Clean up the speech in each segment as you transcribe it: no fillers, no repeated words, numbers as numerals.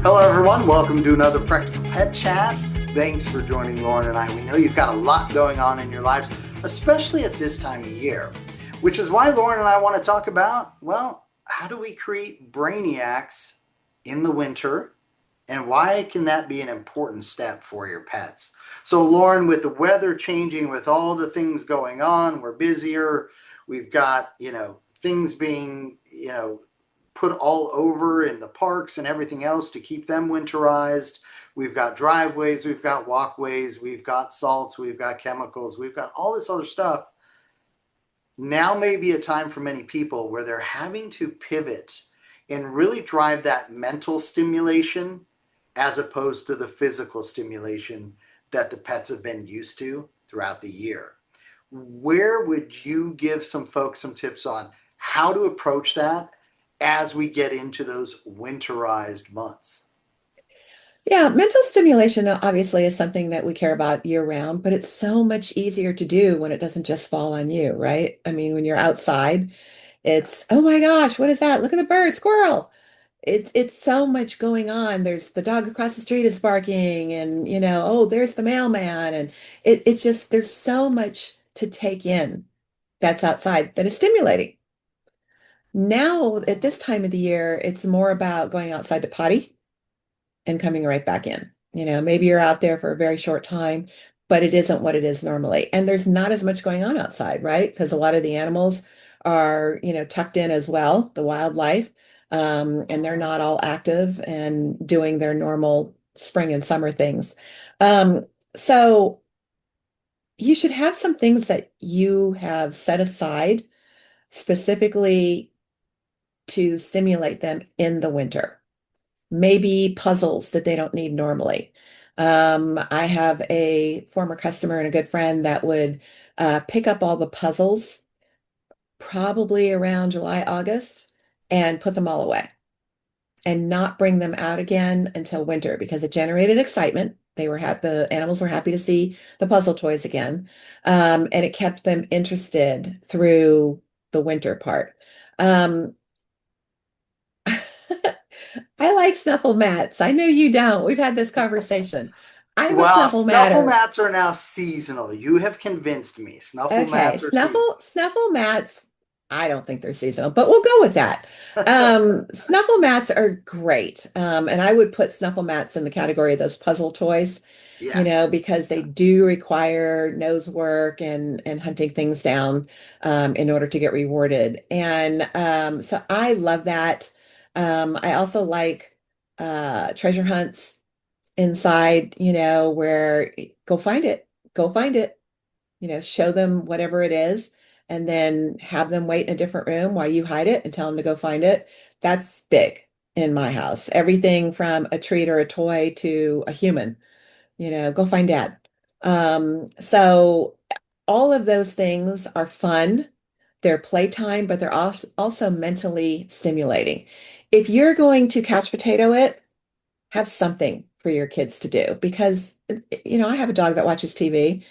Hello, everyone. Welcome to another Practical Pet Chat. Thanks for joining Lauren and I. We know you've got a lot going on in your lives, especially at this time of year, which is why Lauren and I want to talk about, well, how do we create brainiacs in the winter, and why can that be an important step for your pets? So, Lauren, with the weather changing, with all the things going on, we're busier. We've got, things being, put all over in the parks and everything else to keep them winterized. We've got driveways, we've got walkways, we've got salts, we've got chemicals, we've got all this other stuff. Now may be a time for many people where they're having to pivot and really drive that mental stimulation as opposed to the physical stimulation that the pets have been used to throughout the year. Where would you give some folks some tips on how to approach that as we get into those winterized months? Yeah, mental stimulation obviously is something that we care about year round, but it's so much easier to do when it doesn't just fall on you, right? I mean, when you're outside, it's, oh my gosh, what is that? Look at the bird, squirrel. It's so much going on. There's the dog across the street is barking and oh, there's the mailman and it's just there's so much to take in that's outside that is stimulating. Now, at this time of the year, it's more about going outside to potty and coming right back in. Maybe you're out there for a very short time, but it isn't what it is normally. And there's not as much going on outside, right? Because a lot of the animals are, tucked in as well, the wildlife, and they're not all active and doing their normal spring and summer things. So you should have some things that you have set aside specifically to stimulate them in the winter. Maybe puzzles that they don't need normally. I have a former customer and a good friend that would pick up all the puzzles probably around July, August, and put them all away and not bring them out again until winter because it generated excitement. The animals were happy to see the puzzle toys again, and it kept them interested through the winter part. Um, I like snuffle mats. I know you don't. We've had this conversation. I'm a Well, snuffle snuffle matter. mats are now seasonal. You have convinced me. Snuffle Okay, mats are seasonal. snuffle mats. I don't think they're seasonal, but we'll go with that. Snuffle mats are great. And I would put snuffle mats in the category of those puzzle toys, Yes. because they Yes. do require nose work and hunting things down in order to get rewarded. And so I love that. I also like treasure hunts inside, where go find it, go find it, show them whatever it is, and then have them wait in a different room while you hide it and tell them to go find it. That's big in my house. Everything from a treat or a toy to a human, go find dad. So all of those things are fun. They're playtime, but they're also mentally stimulating. If you're going to couch potato it, have something for your kids to do because I have a dog that watches TV,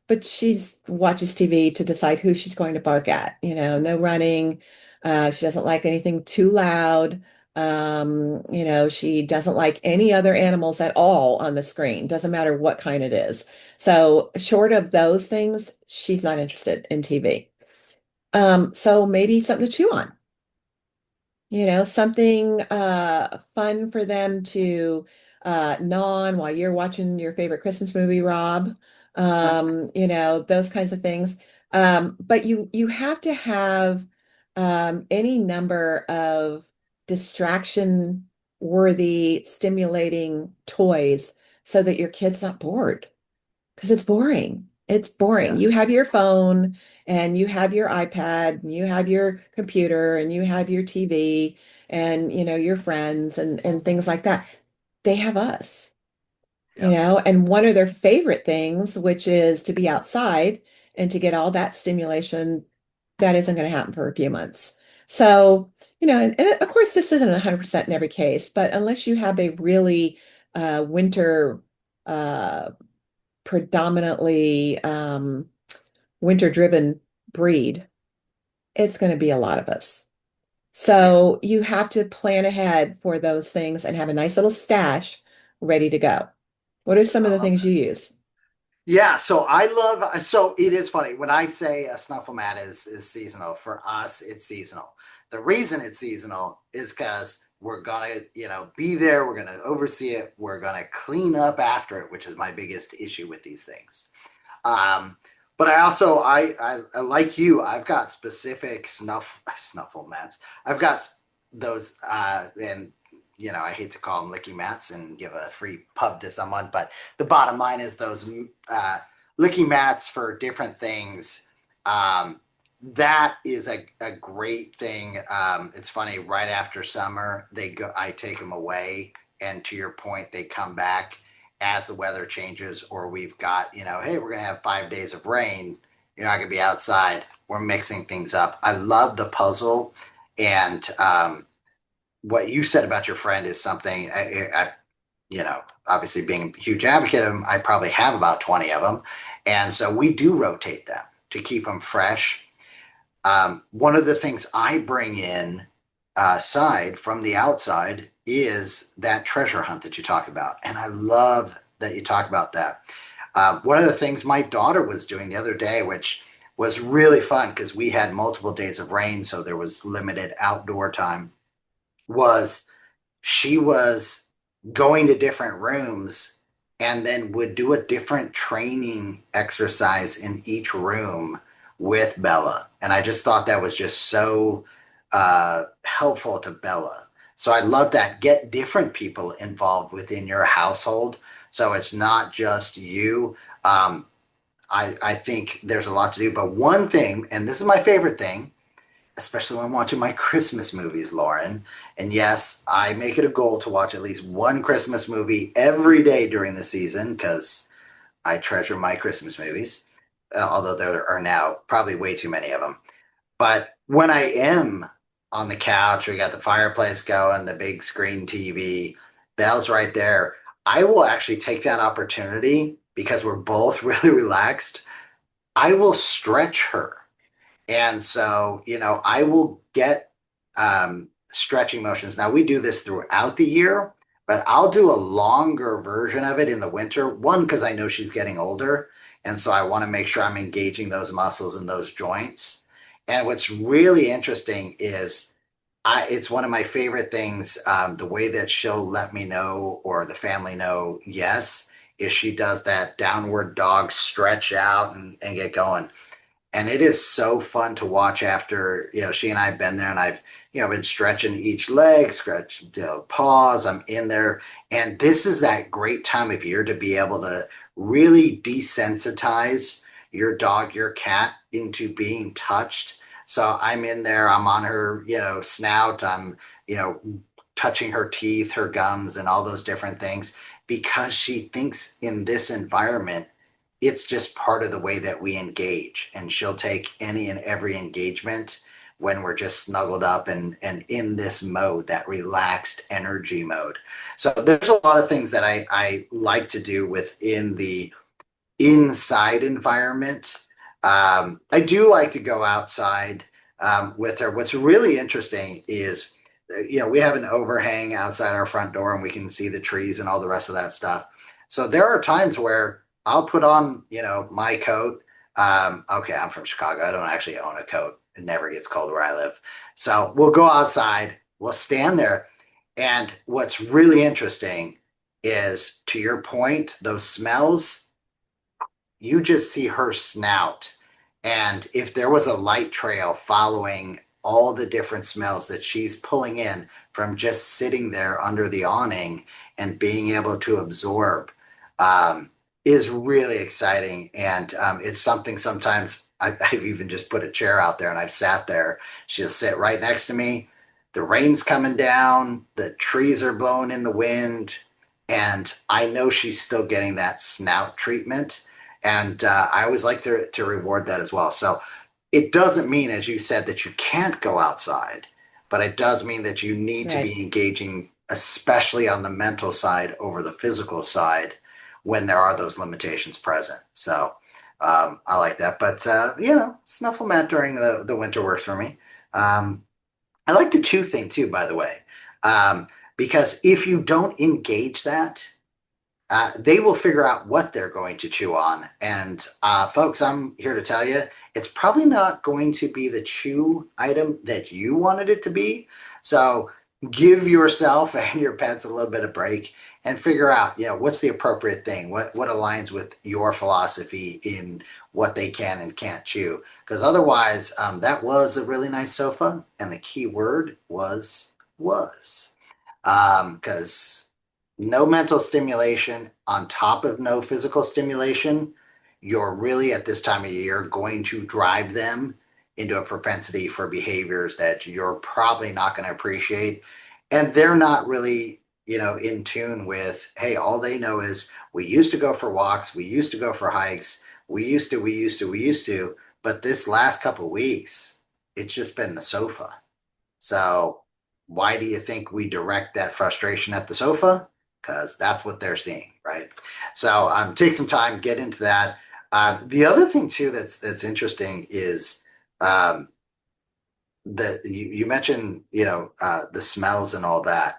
but she's watches TV to decide who she's going to bark at. No running. She doesn't like anything too loud. She doesn't like any other animals at all on the screen. Doesn't matter what kind it is. So short of those things, she's not interested in TV. So maybe something to chew on. Something fun for them to gnaw on while you're watching your favorite Christmas movie, Rob. Those kinds of things. But you have to have any number of distraction worthy stimulating toys so that your kid's not bored because it's boring. It's boring. Yeah. You have your phone and you have your iPad and you have your computer and you have your TV and your friends and things like that. They have us, Yeah. and one of their favorite things, which is to be outside and to get all that stimulation, that isn't going to happen for a few months. So, and of course, this isn't 100% in every case, but unless you have a really winter uh, predominantly winter driven breed, it's going to be a lot of us. Yeah. So you have to plan ahead for those things and have a nice little stash ready to go. What are some I of the love things that. you use? Yeah, so I love so it is funny when I say a snuffle mat is seasonal. For us, it's seasonal. The reason it's seasonal is because we're gonna, be there, we're gonna oversee it, we're gonna clean up after it, which is my biggest issue with these things. Um, but I also I like you, I've got specific snuffle mats. I've got those and I hate to call them licky mats and give a free pub to someone, but the bottom line is those licky mats for different things. Um, that is a great thing. It's funny, right after summer, I take them away, and to your point, they come back as the weather changes, or we've got, hey, we're going to have 5 days of rain. You're not going to be outside. We're mixing things up. I love the puzzle. And what you said about your friend is something obviously being a huge advocate of them, I probably have about 20 of them. And so we do rotate them to keep them fresh. One of the things I bring in aside from the outside is that treasure hunt that you talk about. And I love that you talk about that. One of the things my daughter was doing the other day, which was really fun because we had multiple days of rain, so there was limited outdoor time, was she was going to different rooms and then would do a different training exercise in each room with Bella. And I just thought that was just so helpful to Bella. So I love that. Get different people involved within your household. So it's not just you. I think there's a lot to do. But one thing, and this is my favorite thing, especially when I'm watching my Christmas movies, Lauren. And yes, I make it a goal to watch at least one Christmas movie every day during the season because I treasure my Christmas movies, although there are now probably way too many of them. But when I am on the couch or you got the fireplace going, the big screen TV, Belle's right there, I will actually take that opportunity because we're both really relaxed. I will stretch her, and so, I will get stretching motions. Now, we do this throughout the year, but I'll do a longer version of it in the winter. One, because I know she's getting older. And so I want to make sure I'm engaging those muscles and those joints. And what's really interesting is it's one of my favorite things. The way that she'll let me know or the family know, yes, is she does that downward dog stretch out and get going, and it is so fun to watch after she and I have been there, and I've been stretching each leg, stretch paws. I'm in there, and this is that great time of year to be able to really desensitize your dog, your cat into being touched. So I'm in there, I'm on her snout, I'm you know touching her teeth, her gums, and all those different things because she thinks in this environment it's just part of the way that we engage, and she'll take any and every engagement when we're just snuggled up and in this mode, that relaxed energy mode. So there's a lot of things that I like to do within the inside environment. I do like to go outside with her. What's really interesting is we have an overhang outside our front door and we can see the trees and all the rest of that stuff. So there are times where I'll put on, my coat. Okay, I'm from Chicago. I don't actually own a coat. It never gets cold where I live. So we'll go outside, we'll stand there. And what's really interesting is, to your point, those smells, you just see her snout. And if there was a light trail following all the different smells that she's pulling in from just sitting there under the awning and being able to absorb, um, is really exciting. And it's something sometimes I've even just put a chair out there and I've sat there. She'll sit right next to me. The rain's coming down, the trees are blowing in the wind, and I know she's still getting that snout treatment, and I always like to reward that as well. So it doesn't mean, as you said, that you can't go outside, but it does mean that you need to Right. be engaging, especially on the mental side over the physical side, when there are those limitations present. So I like that. But snuffle mat during the winter works for me. Um, I like the chew thing too, by the way, um, because if you don't engage that, they will figure out what they're going to chew on. And folks, I'm here to tell you, it's probably not going to be the chew item that you wanted it to be. So give yourself and your pets a little bit of break and figure out, what's the appropriate thing, what aligns with your philosophy in what they can and can't chew. Because otherwise, that was a really nice sofa, and the key word was because no mental stimulation on top of no physical stimulation, you're really at this time of year going to drive them into a propensity for behaviors that you're probably not going to appreciate. And they're not really, in tune with, hey, all they know is we used to go for walks, we used to go for hikes, we used to, but this last couple of weeks, it's just been the sofa. So why do you think we direct that frustration at the sofa? Because that's what they're seeing, right? So take some time, get into that. The other thing too that's interesting is um, that you mentioned, the smells and all that.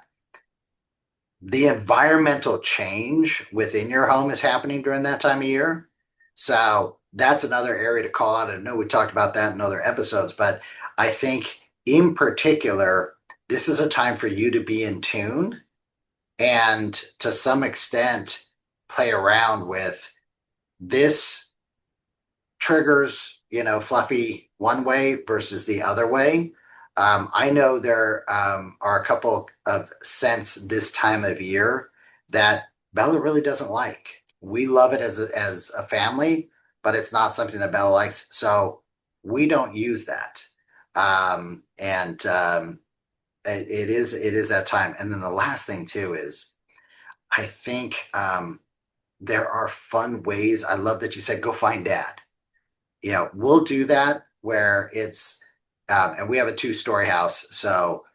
The environmental change within your home is happening during that time of year. So that's another area to call out. I know we talked about that in other episodes, but I think in particular, this is a time for you to be in tune and to some extent play around with this triggers, Fluffy one way versus the other way. I know there are a couple of scents this time of year that Bella really doesn't like. We love it as a family, but it's not something that Bella likes, so we don't use that. And it is that time. And then the last thing too is I think there are fun ways. I love that you said go find dad. We'll do that where it's, and we have a two-story house. So,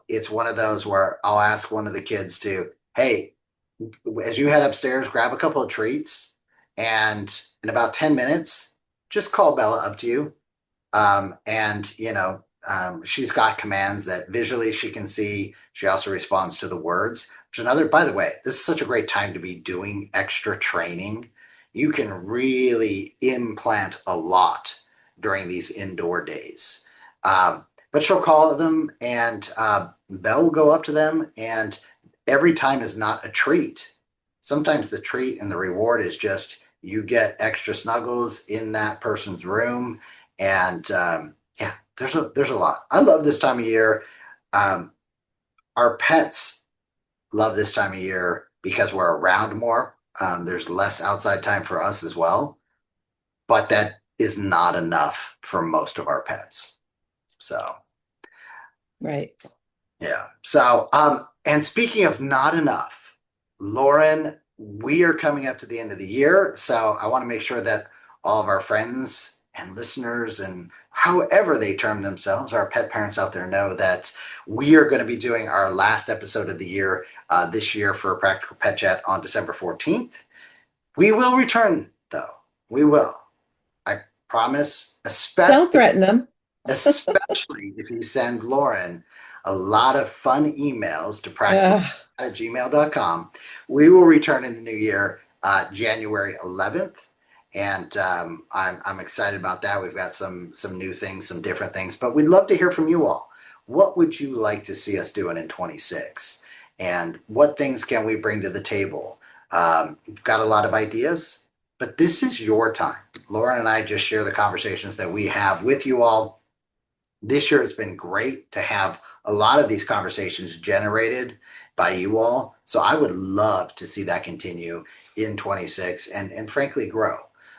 it's one of those where I'll ask one of the kids to, hey, as you head upstairs, grab a couple of treats. And in about 10 minutes, just call Bella up to you. She's got commands that visually she can see. She also responds to the words, which is another, by the way, this is such a great time to be doing extra training. You can really implant a lot during these indoor days. But she'll call them and Belle will go up to them, and every time is not a treat. Sometimes the treat and the reward is just you get extra snuggles in that person's room. And yeah, there's a lot. I love this time of year. Um, our pets love this time of year because we're around more. There's less outside time for us as well, but that is not enough for most of our pets. So Right. yeah. So and speaking of not enough, Lauren, we are coming up to the end of the year, so I want to make sure that all of our friends and listeners and however they term themselves, our pet parents out there know that we are going to be doing our last episode of the year this year for Practical Pet Chat on December 14th. We will return, though. We will. I promise, Don't threaten them. especially if you send Lauren a lot of fun emails to Ugh, practical@gmail.com. We will return in the new year, January 11th. And I'm excited about that. We've got some new things, some different things, but we'd love to hear from you all. What would you like to see us doing in 26? And what things can we bring to the table? We've got a lot of ideas, but this is your time. Lauren and I just share the conversations that we have with you all. This year has been great to have a lot of these conversations generated by you all. So I would love to see that continue in 26 and frankly grow.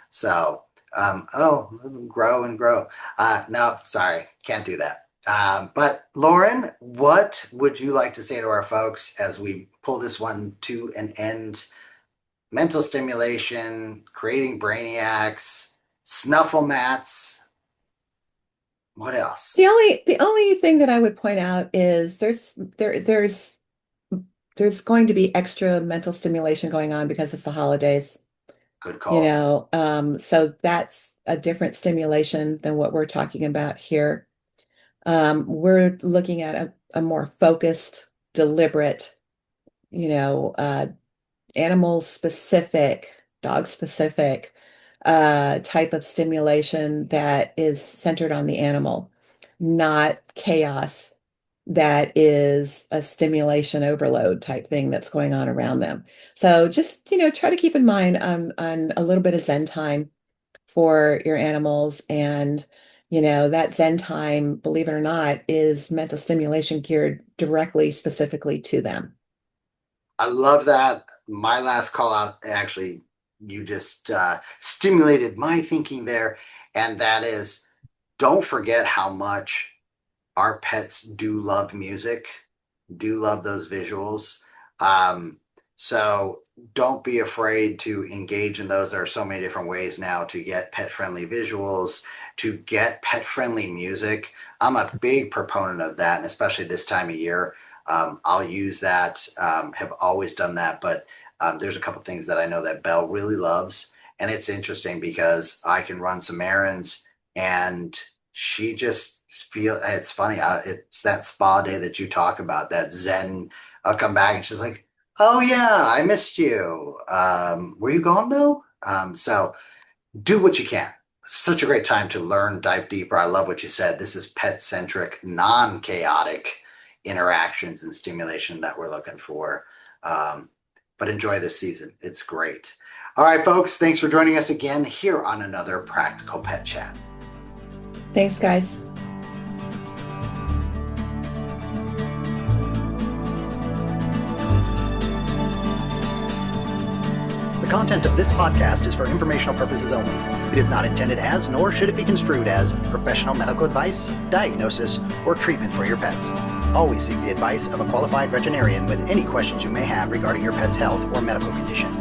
So, grow and grow. No, sorry, can't do that. But Lauren, what would you like to say to our folks as we pull this one to an end? Mental stimulation, creating brainiacs, snuffle mats. What else? the only thing that I would point out is there's going to be extra mental stimulation going on because it's the holidays, Good call. so that's a different stimulation than what we're talking about here. We're looking at a more focused, deliberate, you know, animal specific, dog specific type of stimulation that is centered on the animal, not chaos that is a stimulation overload type thing that's going on around them. So just, try to keep in mind on a little bit of Zen time for your animals. And, that Zen time, believe it or not, is mental stimulation geared directly, specifically to them. I love that. My last call out, actually, you just stimulated my thinking there. And that is, don't forget how much our pets do love music, do love those visuals. Um, so don't be afraid to engage in those. There are so many different ways now to get pet friendly visuals, to get pet friendly music. I'm a big proponent of that, and especially this time of year. I'll use that, have always done that, but there's a couple things that I know that Belle really loves. And it's interesting because I can run some errands and she just it's funny. It's that spa day that you talk about, that Zen. I'll come back and she's like, "Oh yeah, I missed you. Were you gone though?" So do what you can. Such a great time to learn, dive deeper. I love what you said. This is pet centric, non chaotic interactions and stimulation that we're looking for. Um, but enjoy this season. It's great. All right, folks. Thanks for joining us again here on another Practical Pet Chat. Thanks, guys. The content of this podcast is for informational purposes only. It is not intended as, nor should it be construed as, professional medical advice, diagnosis, or treatment for your pets. Always seek the advice of a qualified veterinarian with any questions you may have regarding your pet's health or medical condition.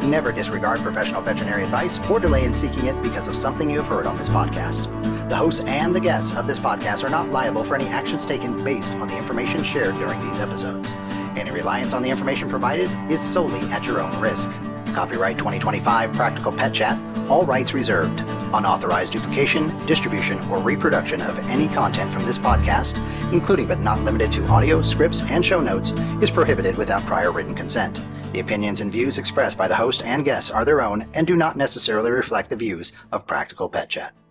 Never disregard professional veterinary advice or delay in seeking it because of something you have heard on this podcast. The hosts and the guests of this podcast are not liable for any actions taken based on the information shared during these episodes. Any reliance on the information provided is solely at your own risk. Copyright 2025 Practical Pet Chat, all rights reserved. Unauthorized duplication, distribution, or reproduction of any content from this podcast, including but not limited to audio, scripts, and show notes, is prohibited without prior written consent. The opinions and views expressed by the host and guests are their own and do not necessarily reflect the views of Practical Pet Chat.